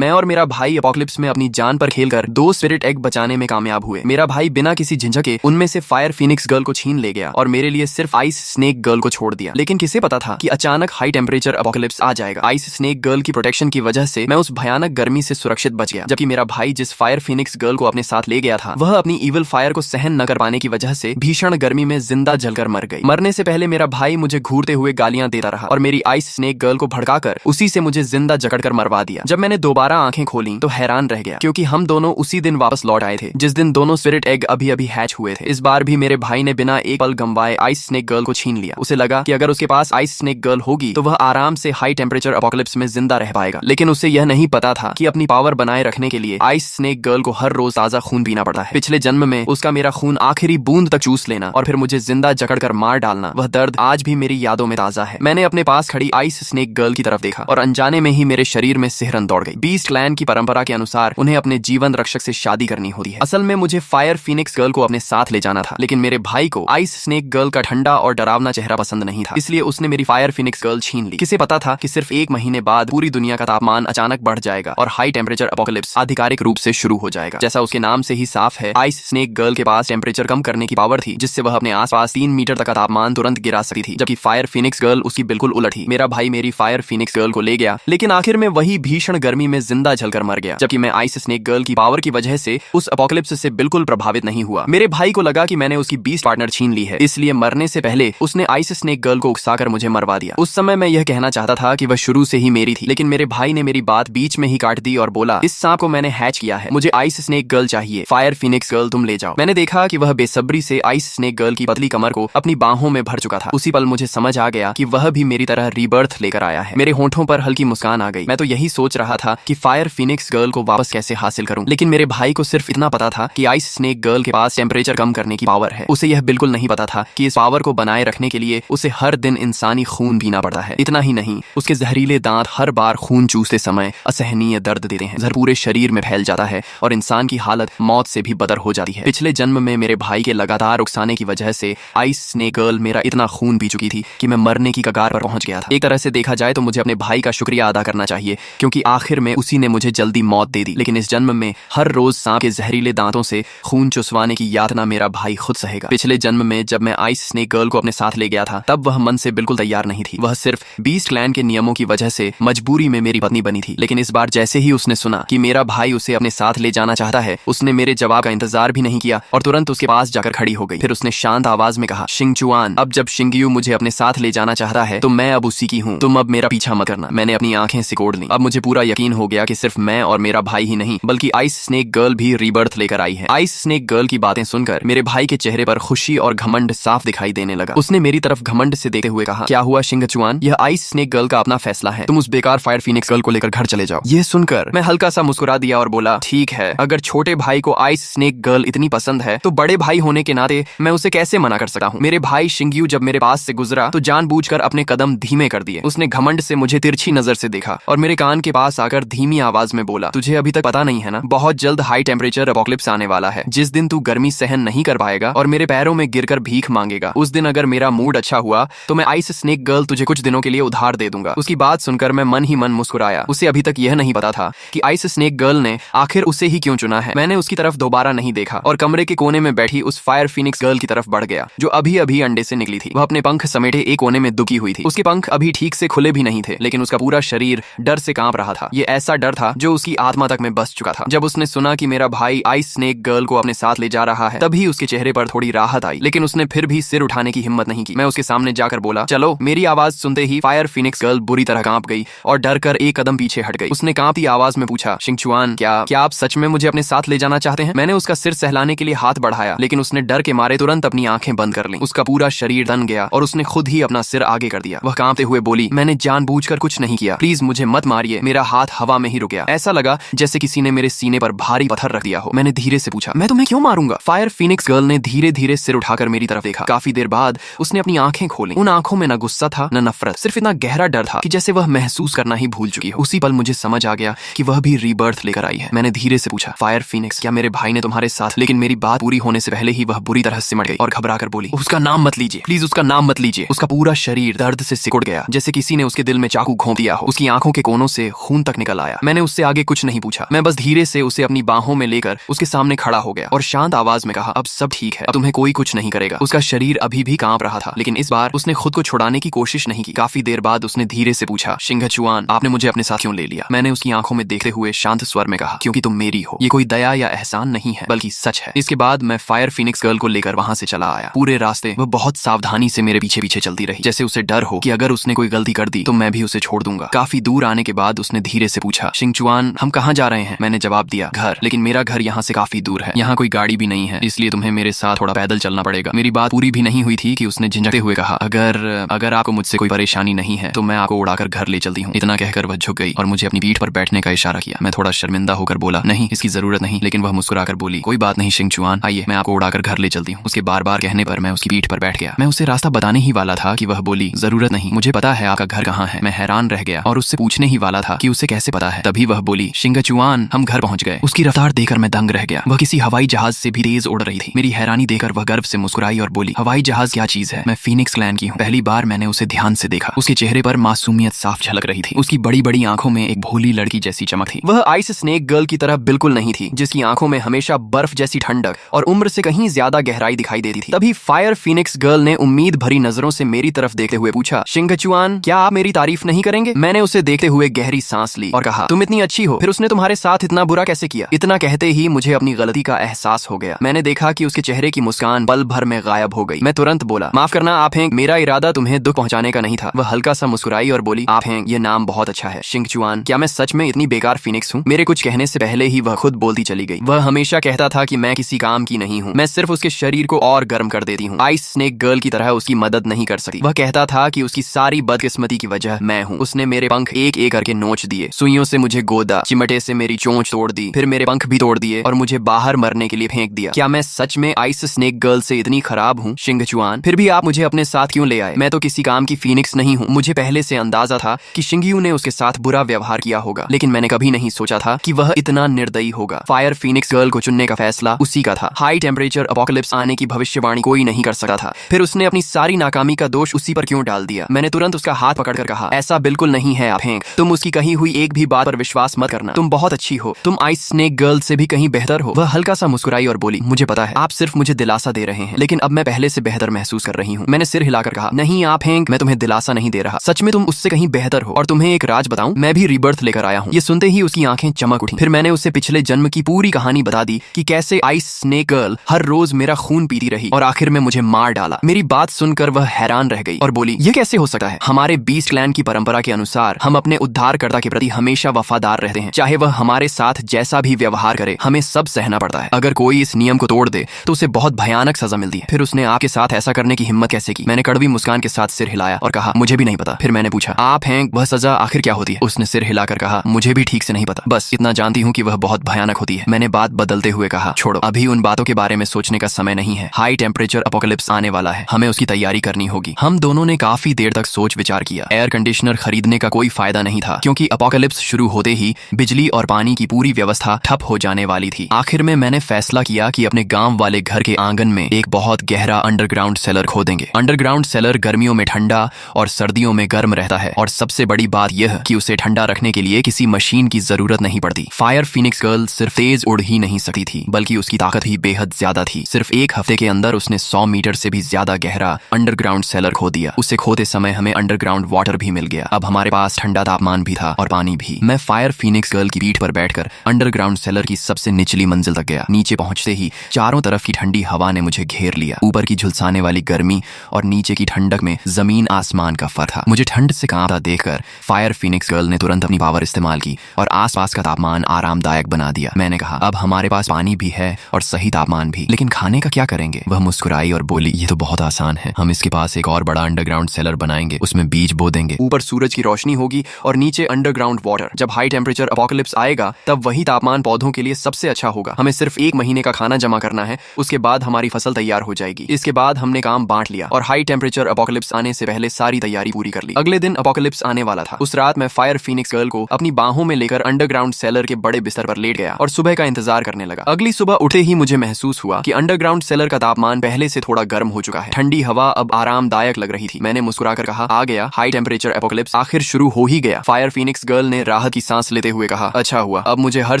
मैं और मेरा भाई एपोकलिप्स में अपनी जान पर खेलकर 2 स्पिरिट एग बचाने में कामयाब हुए। मेरा भाई बिना किसी झिझके उनमें से फायर फिनिक्स गर्ल को छीन ले गया और मेरे लिए सिर्फ आइस स्नेक गर्ल को छोड़ दिया। लेकिन किसे पता था कि अचानक हाई टेम्परेचर एपोकलिप्स आ जाएगा। आइस स्नेक गर्ल की प्रोटेक्शन की वजह से मैं उस भयानक गर्मी से सुरक्षित बच गया, जबकि मेरा भाई जिस फायर फिनिक्स गर्ल को अपने साथ ले गया था वह अपनी इविल फायर को सहन न कर पाने की वजह से भीषण गर्मी में जिंदा जलकर मर गई। मरने से पहले मेरा भाई मुझे घूरते हुए गालियां देता रहा और मेरी आइस स्नेक गर्ल को भड़काकर उसी से मुझे जिंदा जकड़कर मरवा दिया। जब मैंने दोबारा आंखें खोली तो हैरान रह गया, क्योंकि हम दोनों उसी दिन वापस लौट आए थे जिस दिन दोनों स्पिरिट एग अभी अभी हैच हुए थे। इस बार भी मेरे भाई ने बिना एक पल गंवाए आइस स्नेक गर्ल को छीन लिया। उसे लगा कि अगर उसके पास आइस स्नेक गर्ल होगी तो वह आराम से हाई टेम्परेचर एपोकलिप्स में जिंदा रह पाएगा। लेकिन उसे यह नहीं पता था कि अपनी पावर बनाए रखने के लिए आइस स्नेक गर्ल को हर रोज ताजा खून पीना पड़ता है। पिछले जन्म में उसका मेरा खून आखिरी बूंद तक चूस लेना और फिर मुझे जिंदा जकड़कर मार डालना, वह दर्द आज भी मेरी यादों में ताजा है। मैंने अपने पास खड़ी आइस स्नेक गर्ल की तरफ देखा और अनजाने में ही मेरे शरीर में सिहरन दौड़ गई। बीस्ट क्लैन की परंपरा के अनुसार उन्हें अपने जीवन रक्षक से शादी करनी होती है। असल में मुझे फायर फिनिक्स गर्ल को अपने साथ ले जाना था, लेकिन मेरे भाई को आइस स्नेक गर्ल का ठंडा और डरावना चेहरा पसंद नहीं था, इसलिए उसने मेरी फायर फिनिक्स गर्ल छीन ली। किसे पता था कि सिर्फ 1 महीने बाद पूरी दुनिया का तापमान अचानक बढ़ जाएगा और हाई टेम्परेचर एपोकलिप्स आधिकारिक रूप से शुरू हो जाएगा। जैसा उसके नाम से ही साफ है, आइस स्नेक गर्ल के पास टेम्परेचर कम करने की पावर थी, जिससे वह अपने आसपास 3 मीटर तक का तापमान तुरंत गिरा सकती थी, जबकि फायर फिनिक्स गर्ल उसकी बिल्कुल उलट थी। मेरा भाई मेरी फायर फिनिक्स गर्ल को ले गया, लेकिन आखिर में वही भीषण गर्मी में जिंदा जलकर मर गया, जबकि मैं आइस स्नेक गर्ल की पावर की वजह से उस एपोकलिप्स से बिल्कुल प्रभावित नहीं हुआ। मेरे भाई को लगा कि मैंने उसकी बीस्ट पार्टनर छीन ली है, इसलिए मरने से पहले उसने आइस स्नेक गर्ल को उकसाकर मुझे मरवा दिया। उस समय मैं यह कहना चाहता था कि वह शुरू से ही मेरी थी, लेकिन मेरे भाई ने मेरी बात बीच में ही काट दी और बोला, इस सांप को मैंने हैच किया है, मुझे आइस स्नेक गर्ल चाहिए, फायर फिनिक्स गर्ल तुम ले जाओ। मैंने देखा कि वह बेसब्री से आइस स्नेक गर्ल की पतली कमर को अपनी बाहों में भर चुका था। उसी पल मुझे समझ आ गया कि वह भी मेरी तरह रीबर्थ लेकर आया है। मेरे होंठों पर हल्की मुस्कान आ गई। मैं तो यही सोच रहा था कि फायर फिनिक्स गर्ल को वापस कैसे हासिल करूं, लेकिन मेरे भाई को सिर्फ इतना पता था कि आइस स्नेक गर्ल के पास टेम्परेचर कम करने की पावर है। उसे यह बिल्कुल नहीं पता था कि इस पावर को बनाए रखने के लिए उसे हर दिन इंसानी खून पीना पड़ता है। इतना ही नहीं, उसके जहरीले दांत हर बार खून चूसते समय असहनीय दर्द देते हैं, जहर पूरे शरीर में फैल जाता है और इंसान की हालत मौत से भी बदतर हो जाती है। पिछले जन्म में मेरे भाई के लगातार उकसाने की वजह से आइस स्नेक गर्ल मेरा इतना खून पी चुकी थी कि मैं मरने की कगार पर पहुंच गया था। एक तरह से देखा जाए तो मुझे अपने भाई का शुक्रिया अदा करना चाहिए, क्योंकि आखिर में उसी ने मुझे जल्दी मौत दे दी। लेकिन इस जन्म में हर रोज सांप के जहरीले दांतों से खून चुसवाने की यातना मेरा भाई खुद सहेगा। पिछले जन्म में जब मैं आइस स्नेक गर्ल को अपने साथ ले गया था, तब वह मन से बिल्कुल तैयार नहीं थी। वह सिर्फ बीस्ट क्लैन के नियमों की वजह से मजबूरी में मेरी पत्नी बनी थी। लेकिन इस बार जैसे ही उसने सुना कि मेरा भाई उसे अपने साथ ले जाना चाहता है, उसने मेरे जवाब का इंतजार भी नहीं किया और तुरंत उसके पास जाकर खड़ी हो गई। फिर उसने शांत आवाज में कहा, शिंगचुआन, अब जब शिंगयू मुझे अपने साथ ले जाना चाहता है तो मैं अब उसी की हूँ, तुम अब मेरा पीछा मत करना। मैंने अपनी आंखें सिकोड़ ली। अब मुझे पूरा यकीन हो गया कि सिर्फ मैं और मेरा भाई ही नहीं, बल्कि आइस स्नेक गर्ल भी रीबर्थ लेकर आई है। आइस स्नेक गर्ल की बातें सुनकर मेरे भाई के चेहरे पर खुशी और घमंड साफ दिखाई देने लगा। उसने मेरी तरफ घमंड से देखते हुए कहा, क्या हुआ शिंगचुआन, यह आइस स्नेक गर्ल का अपना फैसला है, तुम उस बेकार फायर फिनिक्स गर्ल को लेकर घर चले जाओ। यह सुनकर मैं हल्का सा मुस्कुरा दिया और बोला, ठीक है, अगर छोटे भाई को आइस स्नेक गर्ल इतनी पसंद है तो बड़े भाई होने के नाते मैं उसे कैसे मना कर सकता हूँ। मेरे भाई शिंगयू जब मेरे पास से गुजरा तो जानबूझकर अपने कदम धीमे कर दिए। उसने घमंड से मुझे तिरछी नजर से देखा और मेरे कान के पास आकर धीमी आवाज में बोला, तुझे अभी तक पता नहीं है ना, बहुत जल्द हाई टेम्परेचर एपोकलिप्स आने वाला है। जिस दिन तू गर्मी सहन नहीं कर पाएगा और मेरे पैरों में गिरकर भीख मांगेगा, उस दिन अगर मेरा मूड अच्छा हुआ तो मैं आइस स्नेक गर्ल तुझे कुछ दिनों के लिए उधार दे दूंगा। उसकी बात सुनकर मैं मन ही मन मुस्कुराया। उसे अभी तक यह नहीं पता था कि आइस स्नेक गर्ल ने आखिर उसे ही क्यों चुना है। मैंने उसकी तरफ दोबारा नहीं देखा और कमरे के कोने में बैठी उस फायर फिनिक्स गर्ल की तरफ बढ़ गया, जो अभी अभी अंडे से निकली थी। वह अपने पंख समेटे एक कोने में दुखी हुई थी। उसके पंख अभी ठीक से खुले भी नहीं थे, लेकिन उसका पूरा शरीर डर से कांप रहा था। ये ऐसा डर था जो उसकी आत्मा तक में बस चुका था। जब उसने सुना कि मेरा भाई आइस स्नेक गर्ल को अपने साथ ले जा रहा है, तभी उसके चेहरे पर थोड़ी राहत आई, लेकिन उसने फिर भी सिर उठाने की हिम्मत नहीं की। मैं उसके सामने जाकर बोला, चलो। मेरी आवाज सुनते ही फायर फिनिक्स गर्ल बुरी तरह कांप गई और डर कर एक कदम पीछे हट गई। उसने कांपती आवाज में पूछा, शिंगचुआन, क्या आप सच में मुझे अपने साथ ले जाना चाहते हैं? मैंने उसका सिर सहलाने के लिए हाथ बढ़ाया, लेकिन उसने डर के मारे तुरंत अपनी आंखें बंद कर लीं। उसका पूरा शरीर दन गया और उसने खुद ही अपना सिर आगे कर दिया। वह कांपते हुए बोली, मैंने जानबूझकर कुछ नहीं किया, प्लीज मुझे मत मारिए। मेरा हाथ हवा में ही रुक गया। ऐसा लगा जैसे किसी ने मेरे सीने पर भारी पत्थर रख दिया हो। मैंने धीरे से पूछा, मैं तुम्हें क्यों मारूंगा? फायर फिनिक्स गर्ल ने धीरे धीरे सिर उठाकर मेरी तरफ देखा। काफी देर बाद उसने अपनी आंखें खोली। उन आंखों में न गुस्सा था न नफरत, सिर्फ इतना गहरा डर था कि जैसे वह महसूस करना ही भूल चुकी हो। उसी पल मुझे समझ आ गया कि वह भी रीबर्थ लेकर आई है। मैंने धीरे से पूछा, फायर फिनिक्स, क्या मेरे भाई ने तुम्हारे साथ? लेकिन मेरी बात पूरी होने से पहले ही वह बुरी तरह सिमट गई और घबरा कर बोली, उसका नाम मत लीजिए, प्लीज उसका नाम मत लीजिए। उसका पूरा शरीर दर्द से सिकुड़ गया, जैसे किसी ने उसके दिल में चाकू घोंप दिया हो। उसकी आंखों के कोनों से खून तक निकल आया। आया। मैंने उससे आगे कुछ नहीं पूछा। मैं बस धीरे से उसे अपनी बाहों में लेकर उसके सामने खड़ा हो गया और शांत आवाज में कहा, अब सब ठीक है, अब तुम्हें कोई कुछ नहीं करेगा। उसका शरीर अभी भी कांप रहा था, लेकिन इस बार उसने खुद को छुड़ाने की कोशिश नहीं की। काफी देर बाद उसने धीरे से पूछा, शिंगचुआन, आपने मुझे अपने साथ क्यों ले लिया? मैंने उसकी आंखों में देखते हुए शांत स्वर में कहा, क्योंकि तुम मेरी हो। ये कोई दया या एहसान नहीं है, बल्कि सच है। इसके बाद मैं फायर फिनिक्स गर्ल को लेकर वहां से चला आया। पूरे रास्ते वह बहुत सावधानी से मेरे पीछे पीछे चलती रही, जैसे उसे डर हो कि अगर उसने कोई गलती कर दी तो मैं भी उसे छोड़ दूंगा। काफी दूर आने के बाद उसने धीरे से पूछा, शिंगचुआन, हम कहाँ जा रहे हैं? मैंने जवाब दिया, घर, लेकिन मेरा घर यहाँ से काफी दूर है, यहाँ कोई गाड़ी भी नहीं है, इसलिए तुम्हें मेरे साथ थोड़ा पैदल चलना पड़ेगा। मेरी बात पूरी भी नहीं हुई थी कि उसने झिंझकते हुए कहा, अगर आपको मुझसे कोई परेशानी नहीं है तो मैं आपको उड़ाकर घर ले चलती हूँ। इतना कहकर वह झुक गई और मुझे अपनी पीठ पर बैठने का इशारा किया। मैं थोड़ा शर्मिंदा होकर बोला, नहीं, इसकी जरूरत नहीं, लेकिन वह मुस्कुराकर बोली, कोई बात नहीं शिंगचुआन, आइए, मैं आपको उड़ाकर घर ले चलती हूँ। उसके बार बार कहने पर मैं उसकी पीठ पर बैठ गया। मैं उसे रास्ता बताने ही वाला था कि वह बोली, जरूरत नहीं, मुझे पता है आपका घर कहाँ है। मैं हैरान रह गया और उससे पूछने ही वाला था कि उसे कैसे पता है। तभी वह बोली, शिंगचुआन, हम घर पहुंच गए। उसकी रफ्तार देखकर मैं दंग रह गया। वह किसी हवाई जहाज से भी तेज उड़ रही थी। मेरी हैरानी देखकर वह गर्व से मुस्कुराई और बोली, हवाई जहाज क्या चीज है? मैं फीनिक्स क्लैन की हूँ। पहली बार मैंने उसे ध्यान से देखा। उसके चेहरे पर मासूमियत साफ झलक रही थी। उसकी बड़ी बड़ी आंखों में एक भोली लड़की जैसी चमक थी। वह आइस स्नेक गर्ल की तरह बिल्कुल नहीं थी, जिसकी आंखों में हमेशा बर्फ जैसी ठंडक और उम्र से कहीं ज्यादा गहराई दिखाई देती थी। तभी फायर फिनिक्स गर्ल ने उम्मीद भरी नजरों से मेरी तरफ देखते हुए पूछा, शिंगचुआन, क्या आप मेरी तारीफ नहीं करेंगे? मैंने उसे देखते हुए गहरी सांस ली और कहा, तुम इतनी अच्छी हो, फिर उसने तुम्हारे साथ इतना बुरा कैसे किया? इतना कहते ही मुझे अपनी गलती का एहसास हो गया। मैंने देखा कि उसके चेहरे की मुस्कान पल भर में गायब हो गई। मैं तुरंत बोला, माफ करना आप हैं, मेरा इरादा तुम्हें दुख पहुंचाने का नहीं था। वह हल्का सा मुस्कुराई और बोली, आप हैं, ये नाम बहुत अच्छा है। शिंगचुआन, क्या मैं सच में इतनी बेकार फिनिक्स हूँ? मेरे कुछ कहने से पहले ही वह खुद बोलती चली गई। वह हमेशा कहता था कि मैं किसी काम की नहीं हूँ, मैं सिर्फ उसके शरीर को और गर्म कर देती हूँ। आइस स्नेक गर्ल की तरह उसकी मदद नहीं कर सकती। वह कहता था कि उसकी सारी बदकिस्मती की वजह मैं हूँ। उसने मेरे पंख एक एक करके नोच दिए, सुइयों से मुझे गोदा, चिमटे से मेरी चोंच तोड़ दी, फिर मेरे पंख भी तोड़ दिए और मुझे बाहर मरने के लिए फेंक दिया। क्या मैं सच में आइस स्नेक गर्ल से इतनी खराब हूँ? शिंगचुआन, फिर भी आप मुझे अपने साथ क्यों ले आए? मैं तो किसी काम की फीनिक्स नहीं हूँ। मुझे पहले से अंदाजा था कि शिंगयू ने उसके साथ बुरा व्यवहार किया होगा, लेकिन मैंने कभी नहीं सोचा था कि वह इतना निर्दयी होगा। फायर फिनिक्स गर्ल को चुनने का फैसला उसी का था। हाई टेम्परेचर अपोकलिप्स आने की भविष्यवाणी कोई नहीं कर सकता था। फिर उसने अपनी सारी नाकामी का दोष उसी पर क्यों डाल दिया? मैंने तुरंत उसका हाथ पकड़कर कहा, ऐसा बिल्कुल नहीं है आप हैं। तुम उसकी कही हुई एक भी बात पर विश्वास मत करना। तुम बहुत अच्छी हो, तुम आइस स्नेक गर्ल से भी कहीं बेहतर हो। वह हल्का सा मुस्कुराई और बोली, मुझे पता है, आप सिर्फ मुझे दिलासा दे रहे हैं, लेकिन अब मैं पहले से बेहतर महसूस कर रही हूँ। मैंने सिर हिलाकर कहा, नहीं आप हैं, मैं तुम्हें दिलासा नहीं दे रहा। सच में तुम उससे कहीं बेहतर हो। और तुम्हें एक राज बताऊं, मैं भी रीबर्थ लेकर आया हूँ। ये सुनते ही उसकी आंखें चमक उठी। फिर मैंने उसे पिछले जन्म की पूरी कहानी बता दी कि कैसे आइस स्नेक गर्ल हर रोज मेरा खून पीती रही और आखिर में मुझे मार डाला। मेरी बात सुनकर वह हैरान रह गई और बोली, ये कैसे हो सकता है? हमारे बीस्ट क्लैन की परंपरा के अनुसार हम अपने उद्धारकर्ता के प्रति हमेशा वफादार रहते हैं, चाहे वह हमारे साथ जैसा भी व्यवहार करे, हमें सब सहना पड़ता है। अगर कोई इस नियम को तोड़ दे तो उसे बहुत भयानक सजा मिलती है। फिर उसने आपके साथ ऐसा करने की हिम्मत कैसे की? मैंने कड़वी मुस्कान के साथ सिर हिलाया और कहा, मुझे भी नहीं पता। फिर मैंने पूछा, आप हैं, वह सजा आखिर क्या होती है? उसने सिर हिलाकर कहा, मुझे भी ठीक से नहीं पता, बस इतना जानती हूँ कि वह बहुत भयानक होती है। मैंने बात बदलते हुए कहा, छोड़ो, अभी उन बातों के बारे में सोचने का समय नहीं है। हाई टेम्परेचर अपोकलिप्स आने वाला है, हमें उसकी तैयारी करनी होगी। हम दोनों ने काफी देर तक सोच विचार किया। एयर कंडीशनर खरीदने का कोई फायदा नहीं था, क्योंकि अपोकलिप्स शुरू होते ही बिजली और पानी की पूरी व्यवस्था ठप हो जाने वाली थी। आखिर में मैंने फैसला किया कि अपने गांव वाले घर के आंगन में एक बहुत गहरा अंडरग्राउंड सेलर खोदेंगे। अंडरग्राउंड सेलर गर्मियों में ठंडा और सर्दियों में गर्म रहता है, और सबसे बड़ी बात यह कि उसे ठंडा रखने के लिए किसी मशीन की जरूरत नहीं पड़ती। फायर फिनिक्स गर्ल सिर्फ तेज उड़ ही नहीं सकती थी, बल्कि उसकी ताकत भी बेहद ज्यादा थी। सिर्फ एक हफ्ते के अंदर उसने 100 मीटर से भी ज्यादा गहरा अंडरग्राउंड सेलर खो दिया। उसे खोते समय हमें अंडरग्राउंड वाटर भी मिल गया। अब हमारे पास ठंडा तापमान भी था और पानी भी। मैं फायर फिनिक्स गर्ल की पीठ पर बैठकर अंडरग्राउंड सेलर की सबसे निचली मंजिल तक गया। नीचे पहुंचते ही चारों तरफ की ठंडी हवा ने मुझे घेर लिया। ऊपर की झुलसाने वाली गर्मी और नीचे की ठंडक में जमीन आसमान का फर्क था। मुझे ठंड से कांपता देखकर फायर फिनिक्स गर्ल ने तुरंत अपनी पावर इस्तेमाल की और आसपास का तापमान आरामदायक बना दिया। मैंने कहा, अब हमारे पास पानी भी है और सही तापमान भी, लेकिन खाने का क्या करेंगे? वह मुस्कुराई और बोली, ये तो बहुत आसान है। हम इसके पास एक और बड़ा अंडरग्राउंड सेलर बनाएंगे, उसमें बीज बो देंगे, ऊपर सूरज की रोशनी होगी और नीचे अंडरग्राउंड वाटर। जब हाई टेम्परेचर अपोकलिप्स आएगा तब वही तापमान पौधों के लिए सबसे अच्छा होगा। हमें सिर्फ 1 महीने का खाना जमा करना है, उसके बाद हमारी फसल तैयार हो जाएगी। इसके बाद हमने काम बांट लिया और हाई टेम्परेचर अपोकलिप्स आने से पहले सारी तैयारी पूरी कर ली। अगले दिन अपोकलिप्स आने वाला था। उस रात मैं फायर फिनिक्स गर्ल को अपनी बाहों में लेकर अंडरग्राउंड सेलर के बड़े बिस्तर पर लेट गया और सुबह का इंतजार करने लगा। अगली सुबह उठते ही मुझे महसूस हुआ कि अंडरग्राउंड सेलर का तापमान पहले से थोड़ा गर्म हो चुका है। ठंडी हवा अब आरामदायक लग रही थी। मैंने मुस्कुराकर कहा, आ गया, हाई टेम्परेचर एपोकलिप्स आखिर शुरू हो ही गया। फायर फिनिक्स गर्ल ने राह राहत की सांस लेते हुए कहा, अच्छा हुआ, अब मुझे हर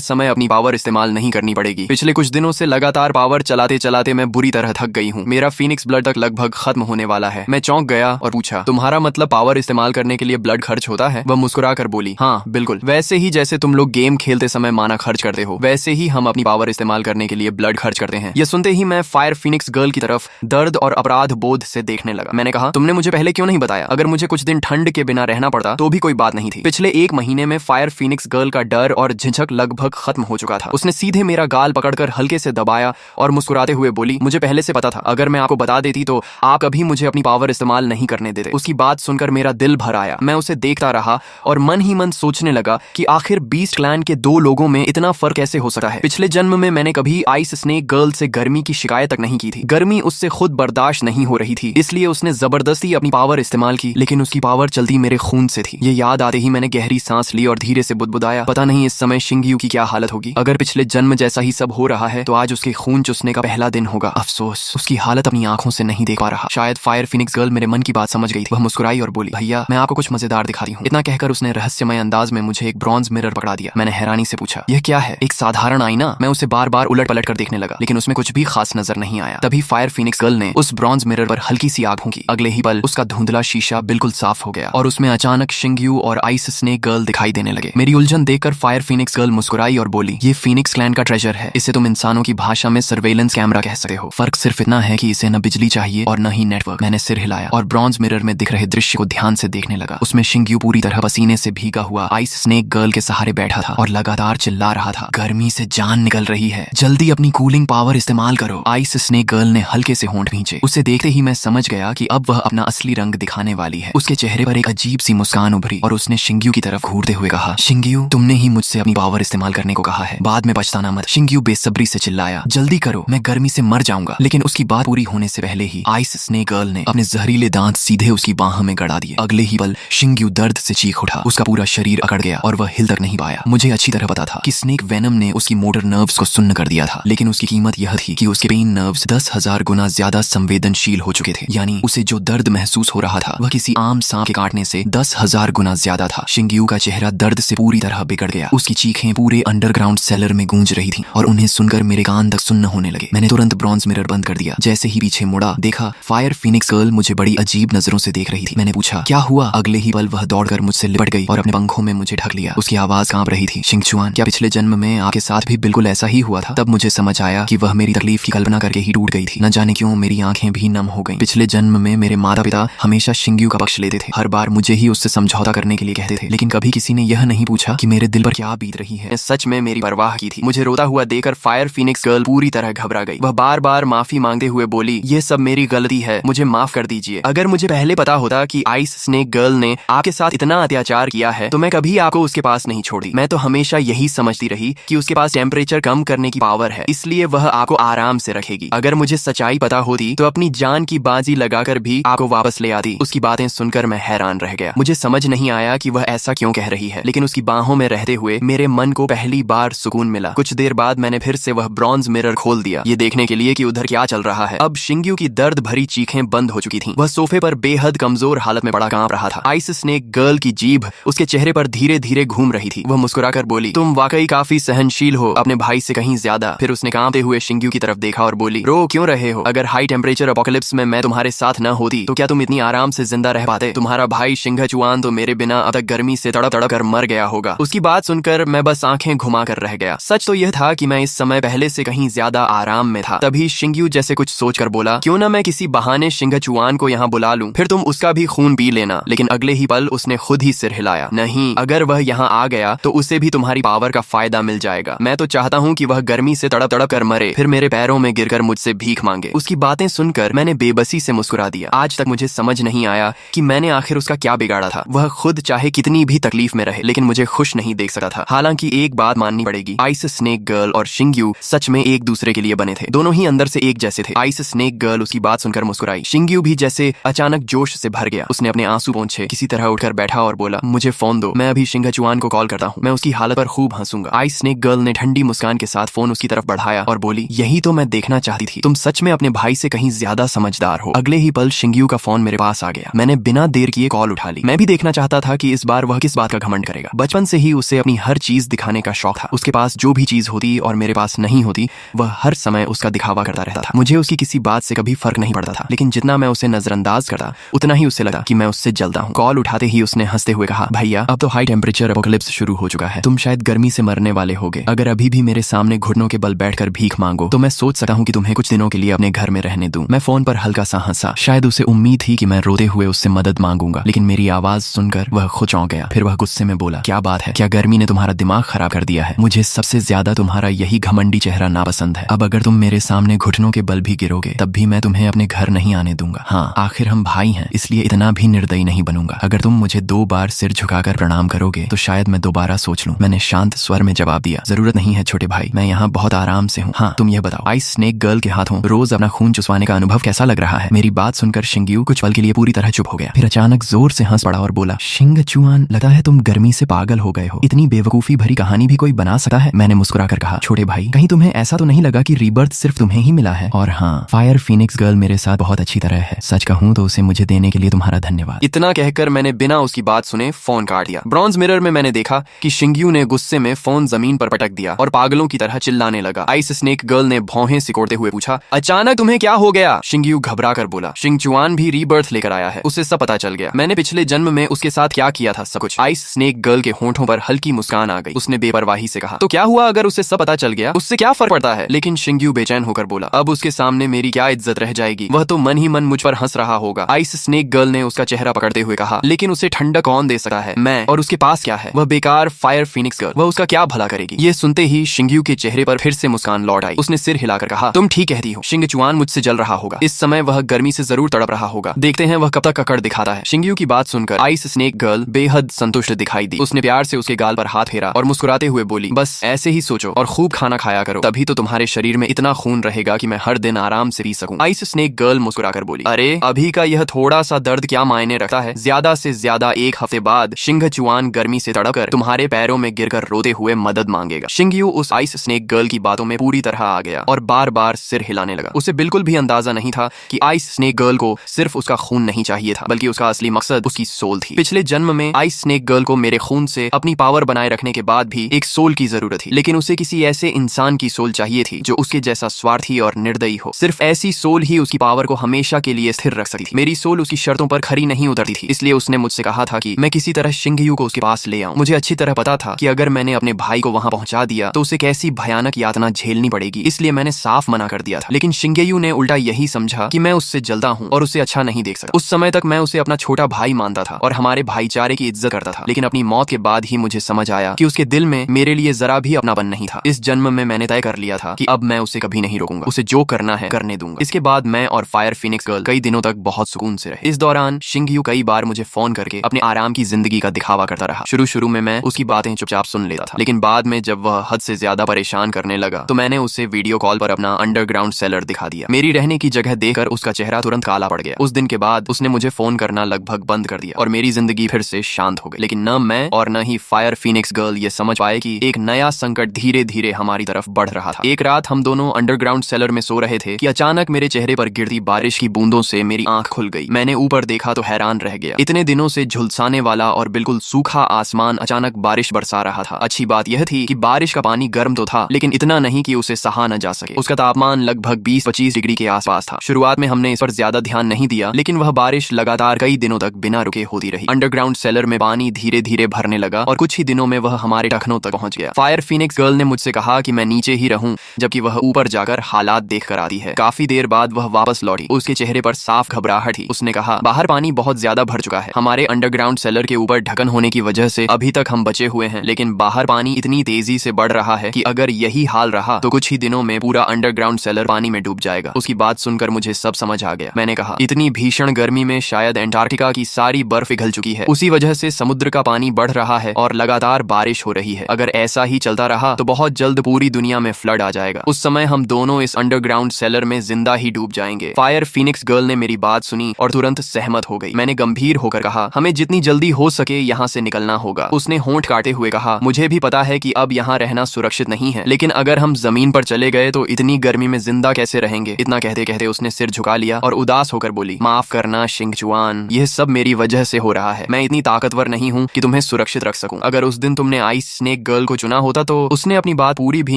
समय अपनी पावर इस्तेमाल नहीं करनी पड़ेगी। पिछले कुछ दिनों से लगातार पावर चलाते चलाते मैं बुरी तरह थक गई हूँ। मेरा फीनिक्स ब्लड तक लगभग खत्म होने वाला है। मैं चौंक गया और पूछा, तुम्हारा मतलब पावर इस्तेमाल करने के लिए ब्लड खर्च होता है? वह मुस्कुरा कर बोली, हाँ बिल्कुल, वैसे ही जैसे तुम लोग गेम खेलते समय माना खर्च करते हो, वैसे ही हम अपनी पावर इस्तेमाल करने के लिए ब्लड खर्च करते हैं। यह सुनते ही मैं फायर फीनिक्स गर्ल की तरफ दर्द और अपराध बोध से देखने लगा। मैंने कहा, तुमने मुझे पहले क्यों नहीं बताया? अगर मुझे कुछ दिन ठंड के बिना रहना पड़ता तो भी कोई बात नहीं थी। पिछले एक महीने में फायर फीनिक्स गर्ल का डर और झिझक लगभग खत्म हो चुका था। उसने सीधे मेरा गाल पकड़कर हल्के से दबाया और मुस्कुराते हुए बोली, मुझे पहले से पता था, अगर मैं आपको बता देती तो आप कभी मुझे अपनी पावर इस्तेमाल नहीं करने देते। उसकी बात सुनकर मेरा दिल भर आया। मैं उसे देखता रहा और मन ही मन सोचने लगा कि आखिर बीस्ट क्लैन के दो लोगों में इतना फर्क कैसे हो सकता है। पिछले जन्म में मैंने कभी आइस स्नेक गर्ल से गर्मी की शिकायत तक नहीं की थी। गर्मी उससे खुद बर्दाश्त नहीं हो रही थी, इसलिए उसने जबरदस्ती अपनी पावर इस्तेमाल की, लेकिन उसकी पावर चलती मेरे खून से थी। ये याद आते ही मैंने गहरी सांस ली और धीरे से बुदबुदाया, पता नहीं इस समय शिंगयू की क्या हालत होगी। अगर पिछले जन्म जैसा ही सब हो रहा है तो आज उसके खून चूसने का पहला दिन होगा। अफसोस, उसकी हालत अपनी आंखों से नहीं देख पा रहा। शायद फायर फीनिक्स गर्ल मेरे मन की बात समझ गई थी। वह मुस्कुराई और बोली, भैया मैं आपको कुछ मजेदार दिखाती हूँ। इतना कहकर उसने रहस्यमय अंदाज में मुझे एक ब्रॉन्ज मिरर पकड़ा दिया। मैंने हैरानी से पूछा, यह क्या है? एक साधारण आईना? मैं उसे बार बार उलट पलट कर देखने लगा, लेकिन उसमें कुछ भी खास नजर नहीं आया। तभी फायर फीनिक्स गर्ल ने उस ब्रॉन्ज मिरर पर हल्की सी आग फूंकी। अगले ही पल उसका धुंधला शीशा बिल्कुल साफ हो गया और उसमें अचानक शिंगयू और आइस स्नेक गर्ल दिखाई देने लगे। मेरी उलझन देखकर फायर फीनिक्स गर्ल मुस्कुराई और बोली, ये फीनिक्स क्लैन का ट्रेजर है। इसे तुम इंसानों की भाषा में सर्वेलेंस कैमरा कह सकते हो। फर्क सिर्फ इतना है कि इसे न बिजली चाहिए और न ही नेटवर्क। मैंने सिर हिलाया और ब्रॉन्ज मिरर में दिख रहे दृश्य को ध्यान से देखने लगा। उसमें शिंगयू पूरी तरह पसीने से भीगा हुआ आइस स्नेक गर्ल के सहारे बैठा था और लगातार चिल्ला रहा था, गर्मी से जान निकल रही है, जल्दी अपनी कूलिंग पावर इस्तेमाल करो। आइस स्नेक गर्ल ने हल्के से होंठ भींचे। उसे देखते ही मैं समझ गया कि अब वह अपना असली रंग दिखाने वाली है। उसके चेहरे पर एक अजीब सी मुस्कान उभरी और उसने शिंगयू की तरफ घूरते हुए कहा, शिंगयू तुमने ही मुझसे अपनी पावर इस्तेमाल करने को कहा है, बाद में पछताना मत। शिंगयू बेसब्री से चिल्लाया, जल्दी करो, मैं गर्मी से मर जाऊंगा। लेकिन उसकी बात पूरी होने से पहले ही आइस स्नेक गर्ल ने अपने जहरीले दांत सीधे उसकी बाह में गड़ा दिए। अगले ही पल शिंगयू दर्द से चीख उठा। उसका पूरा शरीर अकड़ गया और वह हिल तक नहीं पाया। मुझे अच्छी तरह पता था कि स्नेक वेनम ने उसकी मोटर नर्व्स को सुन्न कर दिया था, लेकिन उसकी कीमत यह थी कि उसके पेन नर्व्स 10,000 गुना ज्यादा संवेदनशील हो चुके थे। यानी उसे जो दर्द महसूस हो रहा था वह किसी आम सांप के काटने से 10,000 गुना ज्यादा था। शिंगयू का चेहरा दर्द से पूरी तरह बिगड़ गया। उसकी चीखें पूरे अंडरग्राउंड सेलर में गूंज रही थी और उन्हें सुनकर मेरे कान तक सुन्न होने लगे। मैंने तुरंत ब्रॉन्ज मिरर बंद कर दिया। जैसे ही पीछे मुड़ा, देखा फायर फीनिक्स गर्ल मुझे बड़ी अजीब नजरों से देख रही थी। मैंने पूछा, क्या हुआ? अगले ही पल वह दौड़कर मुझसे लिपट गई और अपने पंखों में मुझे ढक लिया। उसकी आवाज कांप रही थी, शिंगचुआन क्या पिछले जन्म में आपके साथ भी बिल्कुल ऐसा ही हुआ था? तब मुझे समझ आया कि वह मेरी तकलीफ की कल्पना करके ही टूट गई थी। न जाने क्यों मेरी आंखें भी नम हो गईं। पिछले जन्म में मेरे माता पिता हमेशा शिंगयू का पक्ष लेते थे। हर बार मुझे ही उससे समझौता करने के लिए कहते थे, लेकिन कभी किसी ने यह नहीं पूछा कि मेरे दिल पर क्या बीत रही है। सच में मेरी परवाह की थी। मुझे रोता हुआ देखकर फायर फीनिक्स गर्ल पूरी तरह घबरा गई। वह बार बार माफी मांगते हुए बोली, ये सब मेरी गलती है, मुझे माफ कर दीजिए। अगर मुझे पहले पता होता कि आइस स्नेक गर्ल ने आपके साथ इतना अत्याचार किया है तो मैं कभी आपको उसके पास नहीं छोड़ी। मैं तो हमेशा यही समझती रही कि उसके पास टेम्परेचर कम करने की पावर है, इसलिए वह आपको आराम से रखेगी। अगर मुझे सच्चाई पता होती तो अपनी जान की बाजी लगाकर भी आपको वापस ले आती। उसकी बातें सुनकर मैं हैरान रह गया। मुझे समझ नहीं आया कि वह ऐसा क्यों कह रही है, लेकिन उसकी बाहों में रहते हुए मेरे मन को पहली बार सुकून मिला। कुछ देर बाद मैंने फिर से वह ब्रॉन्ज मिरर खोल दिया, ये देखने के लिए कि उधर क्या चल रहा है। अब शिंगयू की दर्द भरी चीखें बंद हो चुकी थीं। वह सोफे पर बेहद कमजोर हालत में पड़ा कांप रहा था। आइस स्नेक गर्ल की जीभ उसके चेहरे पर धीरे धीरे घूम रही थी। वह मुस्कुराकर बोली, तुम वाकई काफी सहनशील हो, अपने भाई से कहीं ज्यादा। फिर उसने कांपते हुए शिंगयू की तरफ देखा और बोली, रो क्यों रहे हो? अगर हाई टेम्परेचर अपोकलिप्स में मैं तुम्हारे साथ न होती तो क्या तुम इतनी आराम से जिंदा रह पाते? तुम्हारा भाई शिंगचुआन तो मेरे बिना अब तक गर्मी से तड़प तड़प कर मर गया होगा। उसकी बात सुनकर मैं बस आंखें घुमा कर रह गया। सच तो यह था कि मैं इस समय पहले से कहीं ज्यादा आराम में था। तभी शिंगयू जैसे कुछ सोचकर बोला, क्यों ना मैं किसी बहाने शिंगचुआन को यहाँ बुला लूं, फिर तुम उसका भी खून पी लेना। लेकिन अगले ही पल उसने खुद ही सिर हिलाया, नहीं, अगर वह यहाँ आ गया तो उसे भी तुम्हारी पावर का फायदा मिल जाएगा। मैं तो चाहता हूँ कि वह गर्मी से तड़प तड़प कर मरे, फिर मेरे पैरों में गिरकर मुझसे भीख मांगे। उसकी बातें सुनकर मैंने बेबसी से मुस्कुरा दिया। आज तक मुझे समझ नहीं आया कि मैंने आखिर उसका क्या बिगाड़ा था। वह खुद चाहे कितनी भी तकलीफ में रहे, लेकिन मुझे खुश नहीं देख सकता था। हालांकि एक बात माननी पड़ेगी, आइस स्नेक गर्ल और शिंगयू सच में एक दूसरे के लिए बने थे। दोनों ही अंदर से एक जैसे थे। आइस स्नेक गर्ल उसकी बात सुनकर मुस्कुराई। शिंगयू भी जैसे अचानक जोश से भर गया। उसने अपने आंसू पोंछे किसी तरह उठकर बैठा और बोला, मुझे फोन दो, मैं अभी शिंगचुआन को कॉल करता हूँ, मैं उसकी हालत पर खूब हंसूंगा। आइस स्नेक गर्ल ने ठंडी मुस्कान के साथ फोन उसकी तरफ बढ़ाया और बोली, यही तो मैं देखना चाहती थी, तुम सच में अपने भाई से कहीं ज्यादा समझदार हो। अगले ही पल शिंगयू का फोन मेरे पास आ गया। मैंने बिना देर किए कॉल उठा ली। मैं भी देखना चाहता था कि इस बार वह किस बात का घमंड करेगा। बचपन से ही उसे अपनी हर चीज दिखाने का शौक था। उसके पास जो भी चीज होती और मेरे पास नहीं होती, वह हर समय उसका दिखावा करता रहता था। मुझे उसकी किसी बात से कभी फर्क नहीं पड़ता था, लेकिन जितना मैं उसे नजरअंदाज करता उतना ही उसे लगा कि मैं उससे जलता हूँ। कॉल उठाते ही उसने हंसते हुए कहा, भैया अब तो हाई टेम्परेचर एपोकलिप्स शुरू हो चुका है, तुम शायद गर्मी से मरने वाले होगे। अगर अभी भी मेरे सामने घुटनों के बल बैठकर भीख मांगो तो मैं सोच सकता हूँ कि तुम्हें कुछ दिनों के लिए अपने घर में रहने दूं। मैं फोन पर हल्का सा हंसा। शायद उसे उम्मीद थी कि मैं रोते हुए उससे मदद मांगूंगा, लेकिन मेरी आवाज सुनकर वह खुद चौंक गया। फिर वह गुस्से में बोला, क्या बात है, क्या गर्मी ने तुम्हारा दिमाग खराब कर दिया है? मुझे सबसे ज्यादा तुम्हारा यही घमंडी चेहरा नापसंद है। अब अगर तुम मेरे सामने घुटनों के बल भी गिरोगे तब भी मैं तुम्हें अपने घर नहीं आने दूंगा। हाँ, आखिर हम भाई हैं, इसलिए इतना भी निर्दयी नहीं बनूंगा। अगर तुम मुझे 2 बार सिर झुकाकर प्रणाम करोगे तो शायद मैं दोबारा सोच लूं। मैंने शांत स्वर में जवाब दिया, जरूरत नहीं है छोटे भाई, मैं यहाँ बहुत आराम से हूँ। हाँ, तुम यह बताओ, आइस स्नेक गर्ल के हाथों रोज अपना खून चुसवाने का अनुभव कैसा लग रहा है? मेरी बात सुनकर शिंग्यू कुछ पल के लिए पूरी तरह चुप हो गया। फिर अचानक जोर से हंस पड़ा और बोला, शिंगचुआन, लगता है तुम गर्मी से पागल हो गए हो। इतनी बेवकूफी भरी कहानी भी कोई बना सकता है? मैंने मुस्कुराकर कहा, छोटे भाई, कहीं तुम्हें ऐसा तो नहीं लगा कि रीबर्थ सिर्फ तुम्हें ही मिला है? और हाँ, फायर फीनिक्स गर्ल मेरे साथ बहुत अच्छी तरह है। सच कहूँ तो उसे मुझे देने के लिए तुम्हारा धन्यवाद। इतना कहकर मैंने बिना उसकी बात सुने फोन काट दिया। ब्रॉन्ज मिरर में मैंने देखा कि शिंग्यू ने गुस्से में फोन जमीन पर पटक दिया और पागलों की तरह चिल्लाने लगा। आइस स्नेक गर्ल ने भौहें सिकोड़ते हुए पूछा, अचानक तुम्हें क्या हो गया? शिंग्यू घबरा कर बोला, शिंगचुआन भी रीबर्थ लेकर आया है, उसे सब पता चल गया। मैंने पिछले जन्म में उसके साथ क्या किया था, सब कुछ। आइस स्नेक गर्ल के होंठों पर हल्की मुस्कान आ गई। उसने बेपरवाही से कहा, तो क्या हुआ अगर उसे सब पता चल गया? उससे क्या फर्क पड़ता है? लेकिन शिंग्यू बेचैन होकर बोला, अब उसके सामने मेरी क्या इज्जत रह जाएगी? वह तो मन ही मन मुझ पर हंस रहा होगा। आइस स्नेक गर्ल ने उसका चेहरा पकड़ते हुए कहा, लेकिन उसे ठंडक कौन दे सकता है? मैं। और उसके पास क्या है? वह बेकार फायर फीनिक्स गर्ल, वह उसका क्या भला करेगी? ये सुनते ही शिंग्यू के चेहरे पर फिर से मुस्कान लौट आई। उसने सिर हिलाकर कहा, तुम ठीक कहती हो, शिंगचुआन मुझसे जल रहा होगा। इस समय वह गर्मी से जरूर तड़प रहा होगा। देखते हैं वह कब तक अकड़ दिखाता है। शिंग्यू की बात सुनकर आइस स्नेक गर्ल बेहद संतुष्ट दिखाई दी। उसने प्यार से उसके गाल पर हाथ फेरा और मुस्कुराते हुए बोली, बस ऐसे ही सोचो और खूब खाना खाया करो, तभी तो तुम्हारे शरीर में इतना खून रहेगा कि मैं हर दिन आराम से पी सकूं। आइस स्नेक गर्ल मुस्कुराकर बोली, अरे अभी का यह थोड़ा सा दर्द क्या मायने रखता है? ज्यादा से ज्यादा 1 हफ्ते बाद शिंगचुआन गर्मी से तड़पकर तुम्हारे पैरों में गिरकर रोते हुए मदद मांगेगा। शिंग्यू उस आइस स्नेक गर्ल की बातों में पूरी तरह आ गया और बार बार सिर हिलाने लगा। उसे बिल्कुल भी अंदाजा नहीं था कि आइस स्नेक गर्ल को सिर्फ उसका खून नहीं चाहिए था, बल्कि उसका असली मकसद उसकी सोल थी। पिछले जन्म में आइस स्नेक गर्ल को मेरे खून से अपनी पावर बनाए रखने के बाद भी एक सोल की जरूरत थी, लेकिन उसे किसी ऐसे इंसान की सोल चाहिए थी जो उसके जैसा स्वार्थी और निर्दयी हो। सिर्फ ऐसी सोल ही उसकी पावर को हमेशा के लिए स्थिर रख सकती थी। मेरी सोल उसकी शर्तों पर खरी नहीं उतरती थी, इसलिए उसने मुझसे कहा था कि मैं किसी तरह शिंग्यू को उसके पास ले आऊं। मुझे अच्छी तरह पता था कि अगर मैंने अपने भाई को वहां पहुंचा दिया तो उसे कैसी भयानक यातना झेलनी पड़ेगी, इसलिए मैंने साफ मना कर दिया था। लेकिन शिंगेयू ने उल्टा यही समझा कि मैं उससे जलता हूं और उसे अच्छा नहीं देख सकता। उस समय तक मैं उसे अपना छोटा भाई मानता था और हमारे भाईचारे की इज्जत करता था, लेकिन अपनी मौत के बाद ही मुझे समझ आया कि उसके दिल में मेरे लिए जरा भी अपनापन नहीं था। इस जन्म में मैंने तय कर लिया था कि अब मैं उसे कभी नहीं रोकूंगा, उसे जो करना है करने दूंगा। इसके बाद मैं और फायर फीनिक्स गर्ल कई दिनों तक बहुत सुकून से रहे। इस दौरान शिंगयू कई बार मुझे फोन करके अपने आराम की जिंदगी का दिखावा करता रहा। शुरू में मैं उसकी बातें चुपचाप सुन लेता था, लेकिन बाद में जब वह हद से ज्यादा परेशान करने लगा तो मैंने उसे वीडियो कॉल पर अपना अंडरग्राउंड सेलर दिखा दिया। मेरी रहने की जगह देखकर उसका चेहरा तुरंत काला पड़ गया। उस दिन के बाद उसने मुझे फोन करना लगभग बंद कर दिया और मेरी जिंदगी फिर से शांत हो गई। लेकिन न मैं और न ही फायर फीनिक्स गर्ल ये समझ पाए कि एक नया संकट धीरे धीरे हमारी तरफ बढ़ रहा था। एक रात हम दोनों अंडरग्राउंड सेलर में सो रहे थे कि अचानक मेरे चेहरे पर गिरती बारिश की बूंदों से मेरी आंख खुल गई। मैंने ऊपर देखा तो हैरान रह गया। इतने दिनों से झुलसाने वाला और बिल्कुल सूखा आसमान अचानक बारिश बरसा रहा था। अच्छी बात यह थी कि बारिश का पानी गर्म तो था, लेकिन इतना नहीं कि उसे सहा न जा सके। उसका तापमान लगभग 20-25 डिग्री के आसपास था। शुरुआत में हमने इस पर ज्यादा ध्यान नहीं दिया, लेकिन वह बारिश लगातार कई दिनों तक बिना रुके होती रही। अंडरग्राउंड सेलर में पानी धीरे धीरे भरने लगा और कुछ ही दिनों में वह हमारे टखनों तक पहुंच गया। फायर फीनिक्स गर्ल ने मुझसे कहा कि मैं नीचे ही रहूं, जबकि वह ऊपर जाकर हालात देख कर आती है। काफी देर बाद वह वापस लौटी। उसके चेहरे पर साफ घबराहट थी। उसने कहा, बाहर पानी बहुत ज्यादा भर चुका है। हमारे अंडरग्राउंड सेलर के ऊपर ढक्कन होने की वजह से अभी तक हम बचे हुए हैं, लेकिन बाहर पानी इतनी तेजी से बढ़ रहा है कि अगर यही हाल रहा तो कुछ ही दिनों में पूरा अंडरग्राउंड सेलर पानी में डूब जाएगा। उसकी बात सुनकर मुझे सब समझ आ गया। मैंने कहा, इतनी भीषण गर्मी में शायद अंटार्कटिका की सारी बर्फ पिघल चुकी है। उसी वजह से समुद्र का पानी बढ़ रहा है और लगातार बारिश हो रही है। अगर ऐसा ही चलता रहा तो बहुत जल्द पूरी दुनिया में फ्लड आ जाएगा। उस समय हम दोनों इस अंडरग्राउंड सेलर में जिंदा ही डूब जाएंगे। फायर फीनिक्स गर्ल ने मेरी बात सुनी और तुरंत सहमत हो गई। मैंने गंभीर होकर कहा, हमें जितनी जल्दी हो सके यहाँ से निकलना होगा। उसने होंठ काटे हुए कहा, मुझे भी पता है कि अब यहाँ रहना सुरक्षित नहीं है, लेकिन अगर हम जमीन पर चले गए तो इतनी गर्मी में जिंदा कैसे रहेंगे? इतना कहते कहते उसने सिर झुका लिया और उदास होकर बोली, माफ करना शिंगचुआन, यह सब मेरी वजह से हो रहा है। मैं इतनी ताकतवर नहीं हूँ कि तुम्हें सुरक्षित रख सकूं। अगर उस दिन तुमने आइस स्नेक गर्ल को चुना होता तो उसने अपनी बात पूरी भी